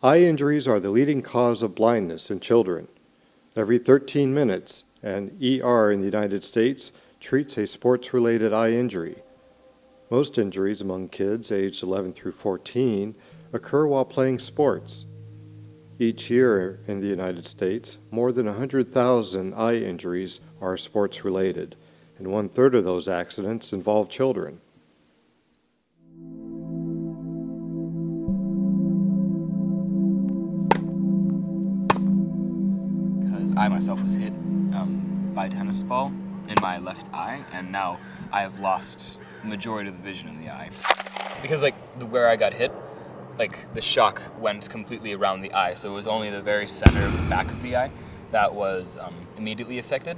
Eye injuries are the leading cause of blindness in children. Every 13 minutes, an ER in the United States treats a sports-related eye injury. Most injuries among kids aged 11 through 14 occur while playing sports. Each year in the United States, more than 100,000 eye injuries are sports-related, and 1/3 of those accidents involve children. Because I myself was hit by a tennis ball in my left eye, and now I have lost the majority of the vision in the eye. Because where I got hit, the shock went completely around the eye, so it was only the very center of the back of the eye that was immediately affected.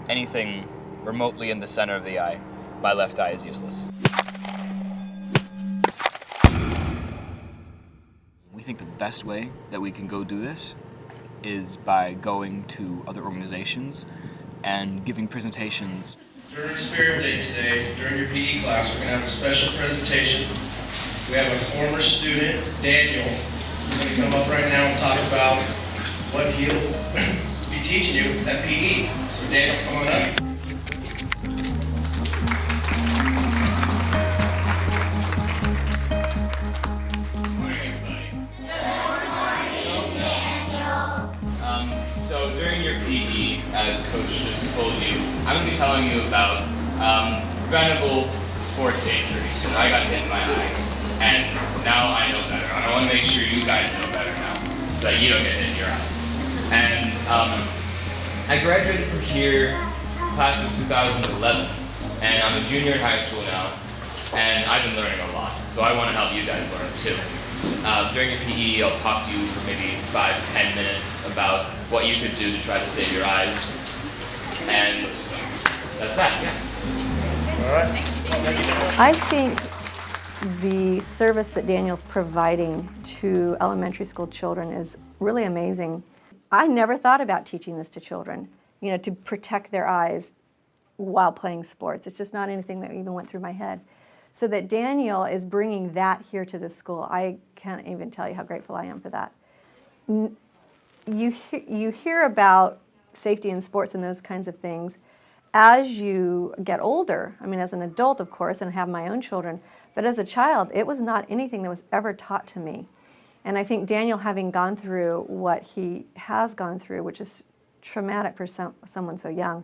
Anything remotely in the center of the eye, my left eye is useless. We think the best way that we can go do this is by going to other organizations and giving presentations. During Spirit Day today, during your PE class, we're going to have a special presentation. We have a former student, Daniel, who's going to come up right now and talk about what he'll be teaching you at PE. So Daniel, come on up. Good morning, everybody. Good morning, Daniel. So during your PE, as Coach just told you, I'm going to be telling you about preventable sports injuries, because I got hit in my eye. And now I know better. And I want to make sure you guys know better now, so that you don't get hit in your eye. And I graduated from here, class of 2011, and I'm a junior in high school now, and I've been learning a lot. So I want to help you guys learn too. During your PE, I'll talk to you for maybe 5-10 minutes about what you could do to try to save your eyes. And that's that, yeah. All right. I think the service that Daniel's providing to elementary school children is really amazing. I never thought about teaching this to children, to protect their eyes while playing sports. It's just not anything that even went through my head. So that Daniel is bringing that here to the school, I can't even tell you how grateful I am for that. You hear about safety in sports and those kinds of things as you get older. I mean, as an adult, of course, and have my own children, but as a child, it was not anything that was ever taught to me. And I think Daniel, having gone through what he has gone through, which is traumatic for someone so young,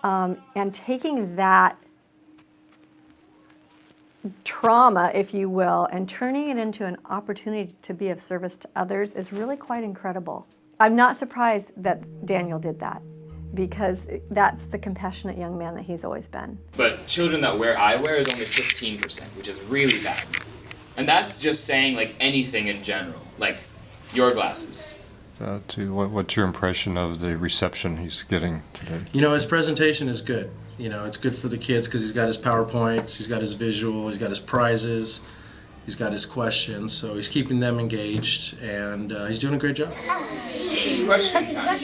and taking that trauma, if you will, and turning it into an opportunity to be of service to others is really quite incredible. I'm not surprised that Daniel did that, because that's the compassionate young man that he's always been. But children that wear eyewear is only 15%, which is really bad. And that's just saying anything in general, like your glasses. What's your impression of the reception he's getting today? His presentation is good. It's good for the kids because he's got his PowerPoints, he's got his visual, he's got his prizes, he's got his questions, so he's keeping them engaged, and he's doing a great job. Question time.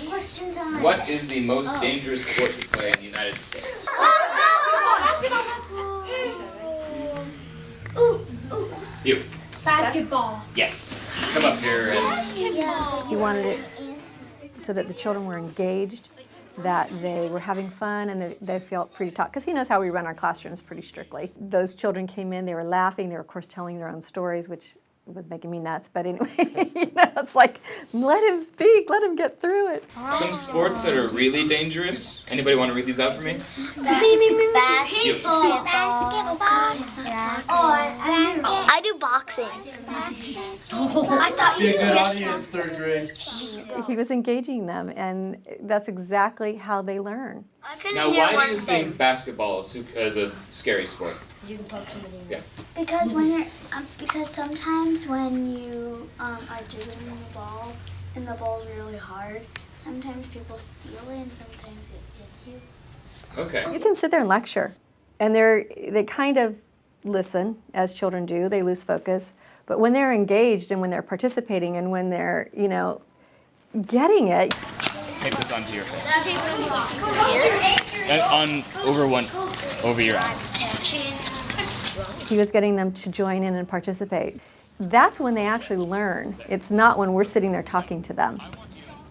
Question time. What is the most dangerous sport to play in the United States? Basketball. You. Basketball. Yes. Come up here and... Basketball. He wanted it so that the children were engaged, that they were having fun, and that they felt free to talk, because he knows how we run our classrooms pretty strictly. Those children came in, they were laughing, they were of course telling their own stories, which was making me nuts, but anyway, it's like, let him speak, let him get through it. Some sports that are really dangerous. Anybody want to read these out for me? Basketball. I do boxing. I thought you Be a did good wrestling. audience, third grade. He was engaging them, and that's exactly how they learn. I couldn't Now, hear why do one you thing. think basketball is a scary sport? You can poke somebody. Yeah. Because when you're, because sometimes when you are doing the ball and the ball's really hard, sometimes people steal it and sometimes it hits you. Okay. You can sit there and lecture, and they kind of listen, as children do. They lose focus. But when they're engaged and when they're participating and when they're, getting it. Take this onto your face. And over your eye. He was getting them to join in and participate. that's when they actually learn. It's not when we're sitting there talking to them.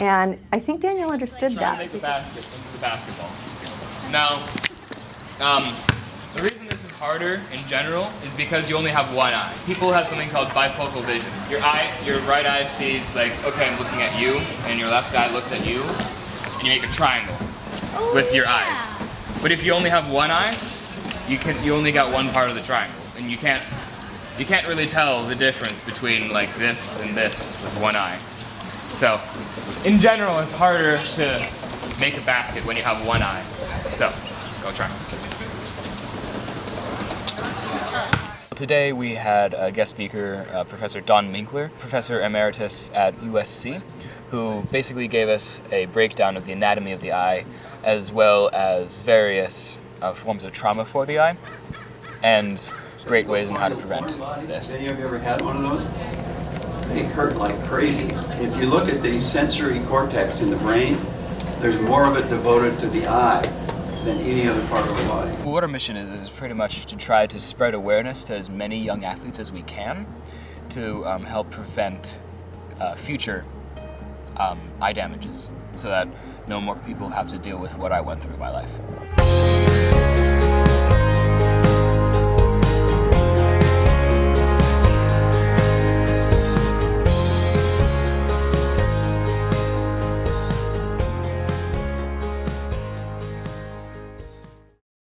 And I think Daniel understood Trying to that. make the basket into the basketball. Now, the reason this is harder in general is because you only have one eye. People have something called bifocal vision. Your right eye sees like, okay, I'm looking at you, and your left eye looks at you, and you make a triangle with your eyes. But if you only have one eye, you only got one part of the triangle, and you can't really tell the difference between like this and this with one eye. So, in general, it's harder to make a basket when you have one eye. So, go try. Today we had a guest speaker, Professor Don Minkler, Professor Emeritus at USC, who basically gave us a breakdown of the anatomy of the eye, as well as various forms of trauma for the eye, and great ways on how to prevent this. Any of you ever had one of those? They hurt like crazy. If you look at the sensory cortex in the brain, there's more of it devoted to the eye than any other part of the body. What our mission is pretty much to try to spread awareness to as many young athletes as we can to help prevent future eye damages, so that no more people have to deal with what I went through in my life.